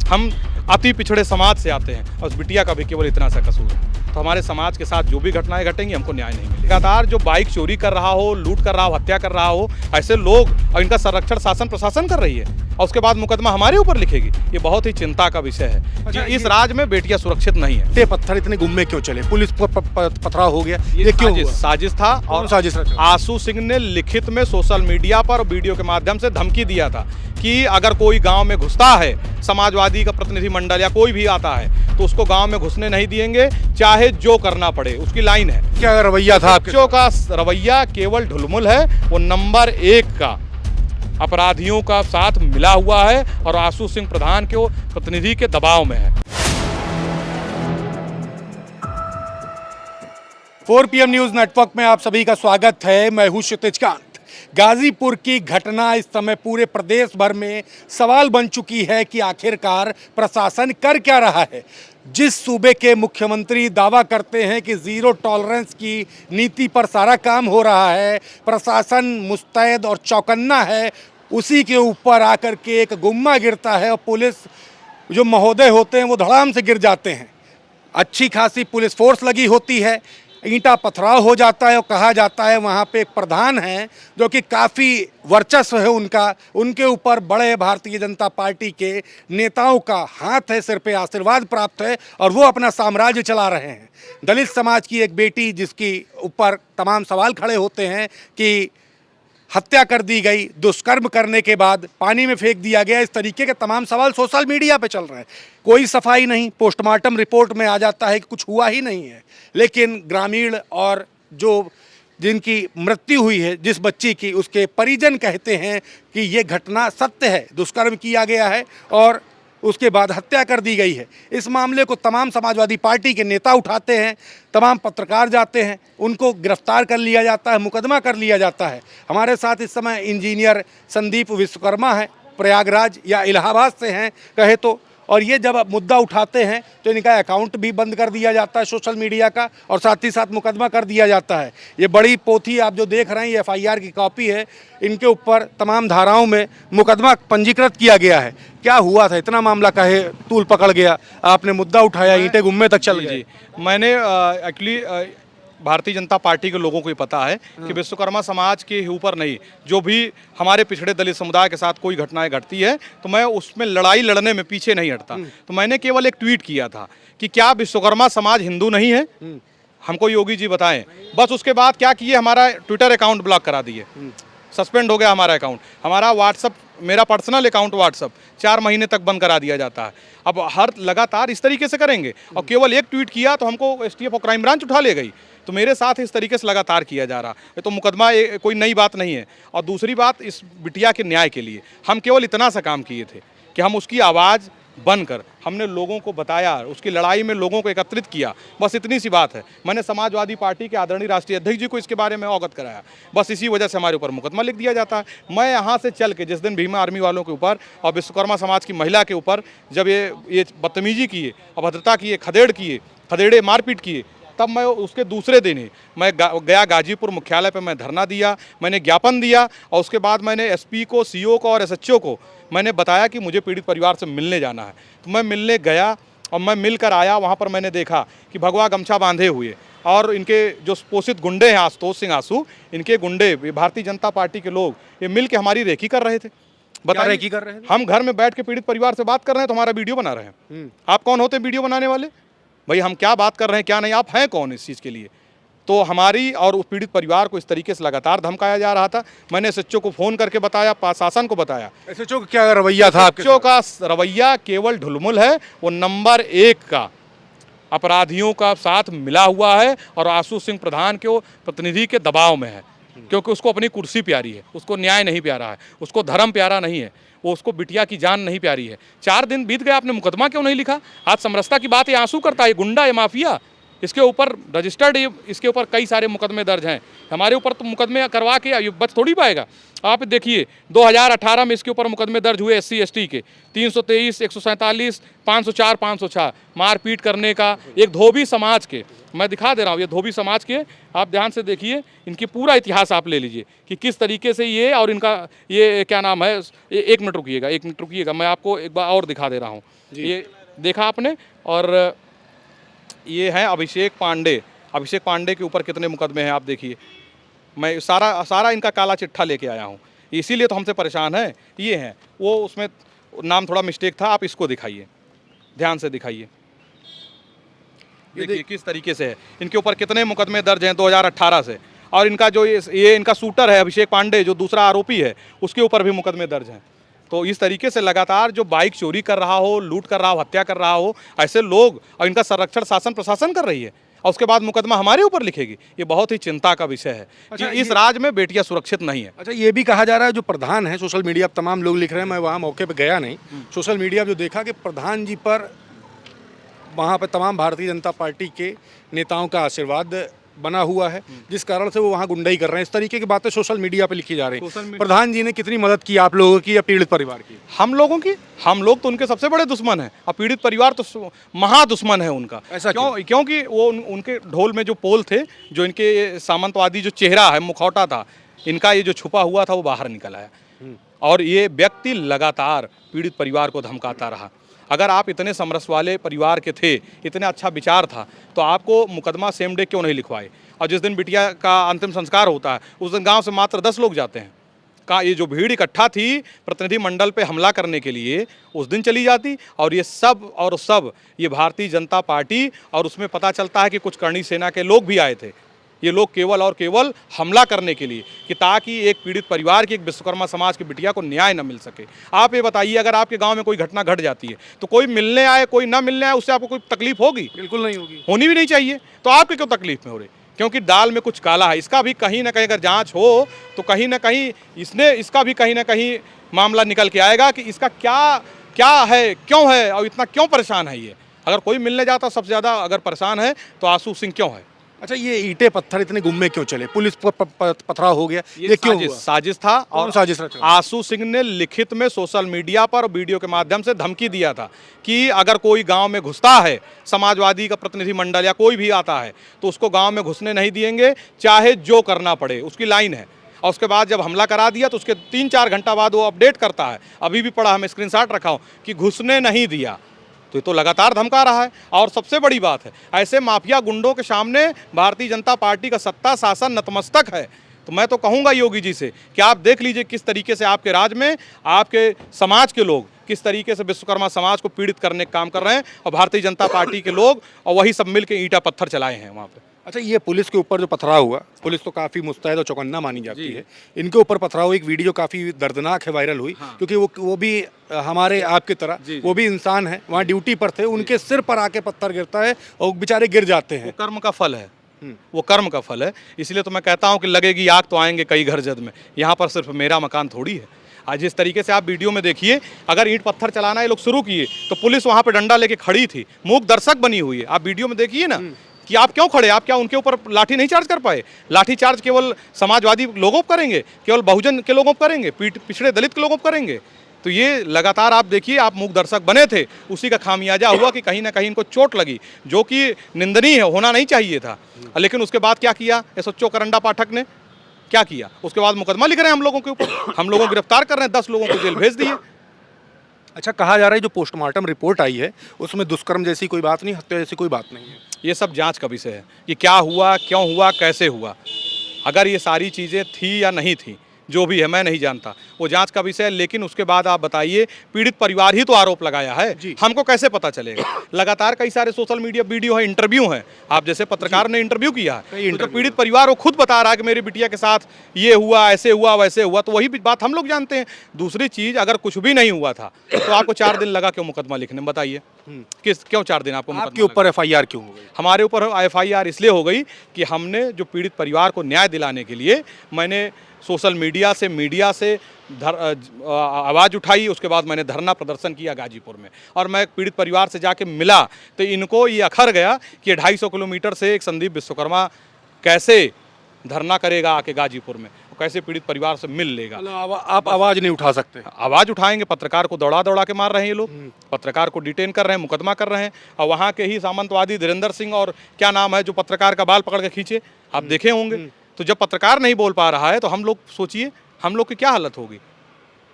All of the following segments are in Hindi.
हम अति पिछड़े समाज से आते हैं और उस बिटिया का भी केवल इतना सा कसूर है। तो हमारे समाज के साथ जो भी घटनाएं घटेंगी हमको न्याय नहीं मिलेगा। लगातार जो बाइक चोरी कर रहा हो, लूट कर रहा हो, हत्या कर रहा हो, ऐसे लोग और इनका संरक्षण शासन प्रशासन कर रही है और उसके बाद मुकदमा हमारे ऊपर लिखेगी, ये बहुत ही चिंता का विषय है कि इस राज्य में बेटियां सुरक्षित नहीं है। पत्थर इतने गुम्मे क्यों चले? पुलिस पथराव हो गया, ये क्यों हुआ? साजिश था और साजिश रचा? आशु सिंह ने लिखित में सोशल मीडिया पर वीडियो के माध्यम से धमकी दिया था कि अगर कोई गांव में घुसता है, समाजवादी का प्रतिनिधिमंडल या कोई भी आता है तो उसको गांव में घुसने नहीं दिएंगे, चाहे जो करना पड़े। उसकी लाइन है। क्या रवैया था आपके? बच्चों का रवैया केवल ढुलमुल है, वो नंबर 1 का अपराधियों का साथ मिला हुआ है और आशु सिंह प्रधान के प्रतिनिधि के दबाव में है। 4 PM न्यूज नेटवर्क में आप सभी का स्वागत है। मैं हूं क्षितिज कांत। गाजीपुर की घटना इस समय पूरे प्रदेश भर में सवाल बन चुकी है कि आखिरकार प्रशासन कर क्या रहा है। जिस सूबे के मुख्यमंत्री दावा करते हैं कि ज़ीरो टॉलरेंस की नीति पर सारा काम हो रहा है, प्रशासन मुस्तैद और चौकन्ना है, उसी के ऊपर आकर के एक गुम्मा गिरता है और पुलिस जो महोदय होते हैं वो धड़ाम से गिर जाते हैं। अच्छी खासी पुलिस फोर्स लगी होती है, ईंटा पथराव हो जाता है और कहा जाता है वहाँ पे एक प्रधान हैं जो कि काफ़ी वर्चस्व है उनका, उनके ऊपर बड़े भारतीय जनता पार्टी के नेताओं का हाथ है, सिर पे आशीर्वाद प्राप्त है और वो अपना साम्राज्य चला रहे हैं। दलित समाज की एक बेटी जिसकी ऊपर तमाम सवाल खड़े होते हैं कि हत्या कर दी गई, दुष्कर्म करने के बाद पानी में फेंक दिया गया, इस तरीके के तमाम सवाल सोशल मीडिया पे चल रहे हैं। कोई सफाई नहीं, पोस्टमार्टम रिपोर्ट में आ जाता है कि कुछ हुआ ही नहीं है। लेकिन ग्रामीण और जो जिनकी मृत्यु हुई है जिस बच्ची की, उसके परिजन कहते हैं कि ये घटना सत्य है, दुष्कर्म किया गया है और उसके बाद हत्या कर दी गई है। इस मामले को तमाम समाजवादी पार्टी के नेता उठाते हैं, तमाम पत्रकार जाते हैं, उनको गिरफ्तार कर लिया जाता है, मुकदमा कर लिया जाता है। हमारे साथ इस समय इंजीनियर संदीप विश्वकर्मा हैं, प्रयागराज या इलाहाबाद से हैं कहे तो, और ये जब मुद्दा उठाते हैं तो इनका अकाउंट भी बंद कर दिया जाता है सोशल मीडिया का और साथ ही साथ मुकदमा कर दिया जाता है। ये बड़ी पोथी आप जो देख रहे हैं ये FIR की कॉपी है, इनके ऊपर तमाम धाराओं में मुकदमा पंजीकृत किया गया है। क्या हुआ था, इतना मामला काहे तूल पकड़ गया? आपने मुद्दा उठाया, ईंटें गुम्मे तक चल गई। मैंने एक्चुअली भारतीय जनता पार्टी के लोगों को ही पता है कि विश्वकर्मा समाज के ऊपर नहीं, जो भी हमारे पिछड़े दलित समुदाय के साथ कोई घटनाएं घटती है तो मैं उसमें लड़ाई लड़ने में पीछे नहीं हटता। तो मैंने केवल एक ट्वीट किया था कि क्या विश्वकर्मा समाज हिंदू नहीं है, हमको योगी जी बताएं। बस उसके बाद क्या किए, हमारा ट्विटर अकाउंट ब्लॉक करा दिए, सस्पेंड हो गया हमारा अकाउंट। हमारा व्हाट्सअप, मेरा पर्सनल अकाउंट व्हाट्सअप 4 महीने तक बंद करा दिया जाता है। अब हर लगातार इस तरीके से करेंगे और केवल एक ट्वीट किया तो हमको STF और क्राइम ब्रांच उठा ले गई। तो मेरे साथ इस तरीके से लगातार किया जा रहा है, तो मुकदमा कोई नई बात नहीं है। और दूसरी बात, इस बिटिया के न्याय के लिए हम केवल इतना सा काम किए थे कि हम उसकी आवाज़ बनकर हमने लोगों को बताया, उसकी लड़ाई में लोगों को एकत्रित किया, बस इतनी सी बात है। मैंने समाजवादी पार्टी के आदरणीय राष्ट्रीय अध्यक्ष जी को इसके बारे में अवगत कराया, बस इसी वजह से हमारे ऊपर मुकदमा लिख दिया जाता है। मैं यहाँ से चल के जिस दिन भीमा आर्मी वालों के ऊपर और विश्वकर्मा समाज की महिला के ऊपर जब ये बदतमीजी किए, अभद्रता किए, खदेड़े मारपीट किए, तब मैं उसके दूसरे दिन ही मैं गया गाजीपुर मुख्यालय पर मैं धरना दिया, मैंने ज्ञापन दिया और उसके बाद मैंने SP को, CO को और SHO को मैंने बताया कि मुझे पीड़ित परिवार से मिलने जाना है। तो मैं मिलने गया और मैं मिलकर आया। वहाँ पर मैंने देखा कि भगवा गमछा बांधे हुए और इनके जो पोषित गुंडे हैं आशुतोष सिंह आशु, इनके गुंडे भारतीय जनता पार्टी के लोग ये मिल के हमारी रेकी कर रहे थे। बताइए, रेकी कर रहे थे? हम घर में बैठ के पीड़ित परिवार से बात कर रहे हैं तो हमारा वीडियो बना रहे हैं। आप कौन होते हैं वीडियो बनाने वाले? भाई हम क्या बात कर रहे हैं क्या नहीं, आप हैं कौन इस चीज़ के लिए? तो हमारी और उस पीड़ित परिवार को इस तरीके से लगातार धमकाया जा रहा था। मैंने SHO को फ़ोन करके बताया, शासन को बताया। SHO का क्या रवैया था? SHO का रवैया केवल ढुलमुल है, वो नंबर 1 का अपराधियों का साथ मिला हुआ है और आशु सिंह प्रधान के प्रतिनिधि के दबाव में है, क्योंकि उसको अपनी कुर्सी प्यारी है, उसको न्याय नहीं प्यारा है, उसको धर्म प्यारा नहीं है, वो उसको बिटिया की जान नहीं प्यारी है। 4 दिन बीत गए, आपने मुकदमा क्यों नहीं लिखा? आज समरसता की बात, ये आंसू करता है, गुंडा, ये माफिया, इसके ऊपर रजिस्टर्ड, इसके ऊपर कई सारे मुकदमे दर्ज हैं। हमारे ऊपर तो मुकदमे करवा के ये बच थोड़ी पाएगा। आप देखिए 2018 में इसके ऊपर मुकदमे दर्ज हुए SC ST के 323, 147, 504, 506 मारपीट करने का, एक धोबी समाज के, मैं दिखा दे रहा हूँ, ये धोबी समाज के, आप ध्यान से देखिए, इनकी पूरा इतिहास आप ले लीजिए कि किस तरीके से ये और इनका ये क्या नाम है, 1 मिनट रुकिएगा, 1 मिनट रुकिएगा, मैं आपको एक बार और दिखा दे रहा हूँ। ये देखा आपने। और ये हैं अभिषेक पांडे। अभिषेक पांडे के ऊपर कितने मुकदमे हैं आप देखिए। मैं सारा सारा इनका काला चिट्ठा लेके आया हूँ, इसीलिए तो हमसे परेशान है। ये हैं, वो उसमें नाम थोड़ा मिस्टेक था, आप इसको दिखाइए, ध्यान से दिखाइए। देखिए किस तरीके से है, इनके ऊपर कितने मुकदमे दर्ज हैं 2018 से। और इनका जो ये इनका शूटर है अभिषेक पांडे, जो दूसरा आरोपी है, उसके ऊपर भी मुकदमे दर्ज हैं। तो इस तरीके से लगातार जो बाइक चोरी कर रहा हो, लूट कर रहा हो, हत्या कर रहा हो, ऐसे लोग, और इनका संरक्षण शासन प्रशासन कर रही है, और उसके बाद मुकदमा हमारे ऊपर लिखेगी, ये बहुत ही चिंता का विषय है। अच्छा, कि इस राज्य में बेटियां सुरक्षित नहीं है। अच्छा, ये भी कहा जा रहा है जो प्रधान है सोशल मीडिया पर, तमाम लोग लिख रहे हैं, मैं वहाँ मौके पे गया नहीं, सोशल मीडिया पे जो देखा कि प्रधान जी पर वहाँ पर तमाम भारतीय जनता पार्टी के नेताओं का आशीर्वाद बना हुआ है, जिस कारण से वो वहाँ गुंडाई कर रहे हैं। इस तरीके की बातें सोशल मीडिया पे लिखी जा रही हैं। प्रधान जी ने कितनी मदद की आप लोगों की या पीड़ित परिवार की? हम लोगों की, हम लोग तो उनके सबसे बड़े दुश्मन हैं, और पीड़ित परिवार तो महा दुश्मन है उनका। ऐसा क्योंकि वो उनके ढोल में जो पोल थे, जो इनके सामंतवादी जो चेहरा है, मुखौटा था इनका, ये जो छुपा हुआ था वो बाहर निकल आया। और ये व्यक्ति लगातार पीड़ित परिवार को धमकाता रहा। अगर आप इतने समरस वाले परिवार के थे, इतना अच्छा विचार था, तो आपको मुकदमा सेम डे क्यों नहीं लिखवाए? और जिस दिन बिटिया का अंतिम संस्कार होता है, उस दिन गांव से मात्र 10 लोग जाते हैं। का ये जो भीड़ इकट्ठा थी प्रतिनिधि मंडल पे हमला करने के लिए, उस दिन चली जाती। और ये सब ये भारतीय जनता पार्टी, और उसमें पता चलता है कि कुछ करणी सेना के लोग भी आए थे। ये लोग केवल और केवल हमला करने के लिए, कि ताकि एक पीड़ित परिवार की, एक विश्वकर्मा समाज की बिटिया को न्याय न मिल सके। आप ये बताइए, अगर आपके गांव में कोई घटना घट जाती है, तो कोई मिलने आए, कोई ना मिलने आए, उससे आपको कोई तकलीफ होगी? बिल्कुल नहीं होगी, होनी भी नहीं चाहिए। तो आपके क्यों तकलीफ में हो रही? क्योंकि दाल में कुछ काला है। इसका भी कहीं ना कहीं अगर जांच हो, तो कहीं ना कहीं इसका भी कहीं ना कहीं मामला निकल के आएगा कि इसका क्या है, क्यों है, और इतना क्यों परेशान है ये। अगर कोई मिलने जाता सबसे ज़्यादा अगर परेशान है तो आशू सिंह क्यों है। अच्छा, ये ईंटें पत्थर इतने गुम्मे क्यों चले? पुलिस पर पथराव हो गया, ये क्यों हुआ? साजिश था। और साजिश रचा? आशू सिंह ने लिखित में सोशल मीडिया पर वीडियो के माध्यम से धमकी दिया था कि अगर कोई गांव में घुसता है, समाजवादी का प्रतिनिधि मंडल या कोई भी आता है, तो उसको गांव में घुसने नहीं दिएंगे, चाहे जो करना पड़े। उसकी लाइन है। और उसके बाद जब हमला करा दिया, तो उसके 3-4 घंटा बाद वो अपडेट करता है, अभी भी पड़ा, मैं स्क्रीनशॉट रखा हूँ, कि घुसने नहीं दिया। तो ये तो लगातार धमका रहा है। और सबसे बड़ी बात है, ऐसे माफिया गुंडों के सामने भारतीय जनता पार्टी का सत्ता शासन नतमस्तक है। तो मैं तो कहूँगा योगी जी से कि आप देख लीजिए किस तरीके से आपके राज्य में आपके समाज के लोग किस तरीके से विश्वकर्मा समाज को पीड़ित करने का काम कर रहे हैं, और भारतीय जनता पार्टी के लोग और वही सब मिल के ईंटा पत्थर चलाए हैं वहाँ पे। अच्छा, ये पुलिस के ऊपर जो पथराव हुआ, पुलिस तो काफ़ी मुस्तैद और चौकन्ना मानी जाती है, इनके ऊपर पथराव, एक वीडियो काफ़ी दर्दनाक है, वायरल हुई। हाँ। क्योंकि वो भी हमारे आपकी तरह वो भी इंसान है, वहाँ ड्यूटी पर थे, उनके सिर पर आके पत्थर गिरता है और बेचारे गिर जाते हैं। वो कर्म का फल है, वो कर्म का फल है। इसलिए तो मैं कहता हूँ कि लगेगी आग तो आएंगे कई घर जद में। यहाँ पर सिर्फ मेरा मकान थोड़ी है। आज जिस तरीके से आप वीडियो में देखिए, अगर ईंट पत्थर चलाना ये लोग शुरू किए, तो पुलिस वहाँ पे डंडा लेके खड़ी थी, मूक दर्शक बनी हुई है। आप वीडियो में देखिए ना कि आप क्यों खड़े, आप क्या उनके ऊपर लाठी नहीं चार्ज कर पाए? लाठी चार्ज केवल समाजवादी लोगों पर करेंगे, केवल बहुजन के लोगों पर करेंगे, पिछड़े दलित के लोगों पर करेंगे? तो ये लगातार आप देखिए, आप मूक दर्शक बने थे, उसी का खामियाजा हुआ कि कहीं ना कहीं इनको चोट लगी, जो कि निंदनीय है, होना नहीं चाहिए था। लेकिन उसके बाद क्या किया एसएचओ करंडा पाठक ने? क्या किया? उसके बाद मुकदमा लिख रहे हैं हम लोगों के ऊपर, हम लोगों को गिरफ्तार कर रहे हैं, 10 लोगों को जेल भेज दिए। अच्छा, कहा जा रहा है जो पोस्टमार्टम रिपोर्ट आई है उसमें दुष्कर्म जैसी कोई बात नहीं, हत्या जैसी कोई बात नहीं है। ये सब जांच का विषय है कि क्या हुआ, क्यों हुआ, कैसे हुआ। अगर ये सारी चीज़ें थी या नहीं थी, जो भी है मैं नहीं जानता, वो जांच का विषय है। लेकिन उसके बाद आप बताइए, पीड़ित परिवार ही तो आरोप लगाया है, हमको कैसे पता चलेगा? लगातार कई सारे सोशल मीडिया वीडियो है, इंटरव्यू है, आप जैसे पत्रकार ने इंटरव्यू किया है, तो पीड़ित परिवार वो खुद बता रहा है कि मेरी बिटिया के साथ ये हुआ, ऐसे हुआ, वैसे हुआ। तो वही बात हम लोग जानते हैं। दूसरी चीज़, अगर कुछ भी नहीं हुआ था तो आपको 4 दिन लगा क्यों मुकदमा लिखने में? बताइए क्यों 4 दिन आपको? आपके ऊपर एफआईआर क्यों हो गई? हमारे ऊपर एफआईआर इसलिए हो गई कि हमने जो पीड़ित परिवार को न्याय दिलाने के लिए मैंने सोशल मीडिया से आवाज़ उठाई। उसके बाद मैंने धरना प्रदर्शन किया गाजीपुर में, और मैं पीड़ित परिवार से जाके मिला, तो इनको ये अखर गया कि 250 किलोमीटर से एक संदीप विश्वकर्मा कैसे धरना करेगा आके गाजीपुर में, कैसे पीड़ित परिवार से मिल लेगा। आप आवाज़ नहीं उठा सकते? आवाज़ उठाएंगे। पत्रकार को दौड़ा के मार रहे हैं ये लोग, पत्रकार को डिटेन कर रहे हैं, मुकदमा कर रहे हैं। और वहाँ के ही सामंतवादी धीरेन्द्र सिंह और क्या नाम है, जो पत्रकार का बाल पकड़ के खींचे, आप देखे होंगे। तो जब पत्रकार नहीं बोल पा रहा है, तो हम लोग सोचिए हम लोग की क्या हालत होगी।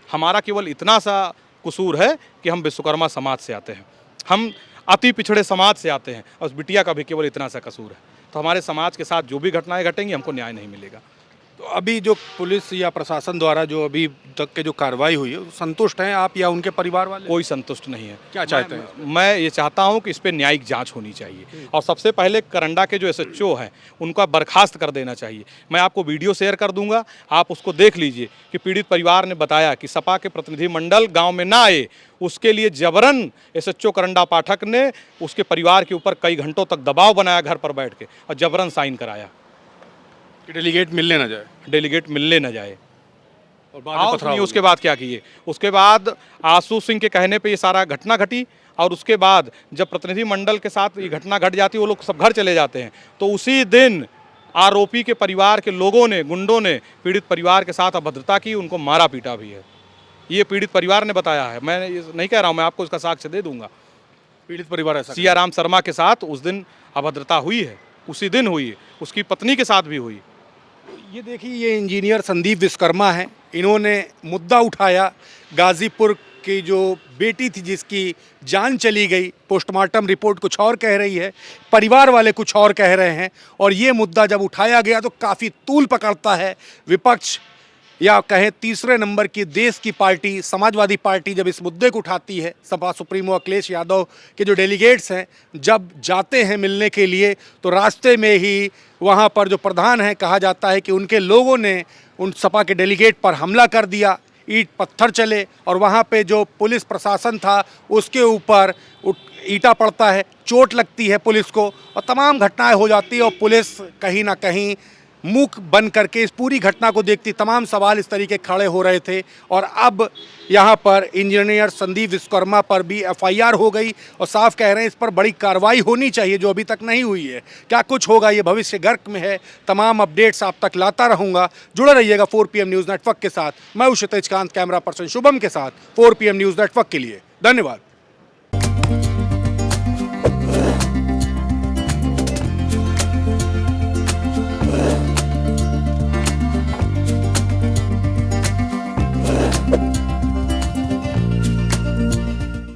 हमारा केवल इतना सा कसूर है कि हम विश्वकर्मा समाज से आते हैं, हम अति पिछड़े समाज से आते हैं, और उस बिटिया का भी केवल इतना सा कसूर है। तो हमारे समाज के साथ जो भी घटनाएं घटेंगी हमको न्याय नहीं मिलेगा। तो अभी जो पुलिस या प्रशासन द्वारा जो अभी तक के जो कार्रवाई हुई है, संतुष्ट हैं आप या उनके परिवार वाले? कोई संतुष्ट नहीं है। क्या चाहते हैं? मैं ये चाहता हूं कि इस पे न्यायिक जांच होनी चाहिए, और सबसे पहले करंडा के जो एसएचओ हैं उनका बर्खास्त कर देना चाहिए। मैं आपको वीडियो शेयर कर दूंगा, आप उसको देख लीजिए कि पीड़ित परिवार ने बताया कि सपा के प्रतिनिधिमंडल गांव में ना आए, उसके लिए जबरन एसएचओ करंडा पाठक ने उसके परिवार के ऊपर कई घंटों तक दबाव बनाया घर पर बैठ के, और जबरन साइन कराया कि डेलीगेट मिलने ना जाए, डेलीगेट मिलने न जाए। और बाद में और पथराव सुनिए हो उसके बाद क्या किए। उसके बाद आशु सिंह के कहने पे ये सारा घटना घटी, और उसके बाद जब प्रतिनिधि मंडल के साथ ये घटना घट जाती है, वो लोग सब घर चले जाते हैं, तो उसी दिन आरोपी के परिवार के लोगों ने, गुंडों ने पीड़ित परिवार के साथ अभद्रता की, उनको मारा पीटा भी है। ये पीड़ित परिवार ने बताया है, मैं ये नहीं कह रहा हूँ, मैं आपको इसका साक्ष्य दे दूंगा। पीड़ित परिवार ऐसा सिया राम शर्मा के साथ उस दिन अभद्रता हुई है, उसी दिन हुई है, उसकी पत्नी के साथ भी हुई। ये देखिए, ये इंजीनियर संदीप विश्वकर्मा हैं। इन्होंने मुद्दा उठाया गाजीपुर की जो बेटी थी जिसकी जान चली गई, पोस्टमार्टम रिपोर्ट कुछ और कह रही है, परिवार वाले कुछ और कह रहे हैं, और ये मुद्दा जब उठाया गया तो काफ़ी तूल पकड़ता है। विपक्ष या कहें तीसरे नंबर की देश की पार्टी समाजवादी पार्टी जब इस मुद्दे को उठाती है, सपा सुप्रीमो अखिलेश यादव के जो डेलीगेट्स हैं जब जाते हैं मिलने के लिए, तो रास्ते में ही वहाँ पर जो प्रधान हैं, कहा जाता है कि उनके लोगों ने उन सपा के डेलीगेट पर हमला कर दिया, ईंट पत्थर चले, और वहाँ पे जो पुलिस प्रशासन था उसके ऊपर ईंटा पड़ता है, चोट लगती है पुलिस को, और तमाम घटनाएं हो जाती है। और पुलिस कहीं ना कहीं मूक बन करके इस पूरी घटना को देखती, तमाम सवाल इस तरीके खड़े हो रहे थे। और अब यहाँ पर इंजीनियर संदीप विश्वकर्मा पर भी एफआईआर हो गई, और साफ कह रहे हैं इस पर बड़ी कार्रवाई होनी चाहिए जो अभी तक नहीं हुई है। क्या कुछ होगा ये भविष्य गर्क में है। तमाम अपडेट्स आप तक लाता रहूँगा, जुड़े रहिएगा 4 PM न्यूज़ नेटवर्क के साथ। मैं हूं क्षितिज कांत, कैमरा पर्सन शुभम के साथ 4 PM न्यूज़ नेटवर्क के लिए। धन्यवाद।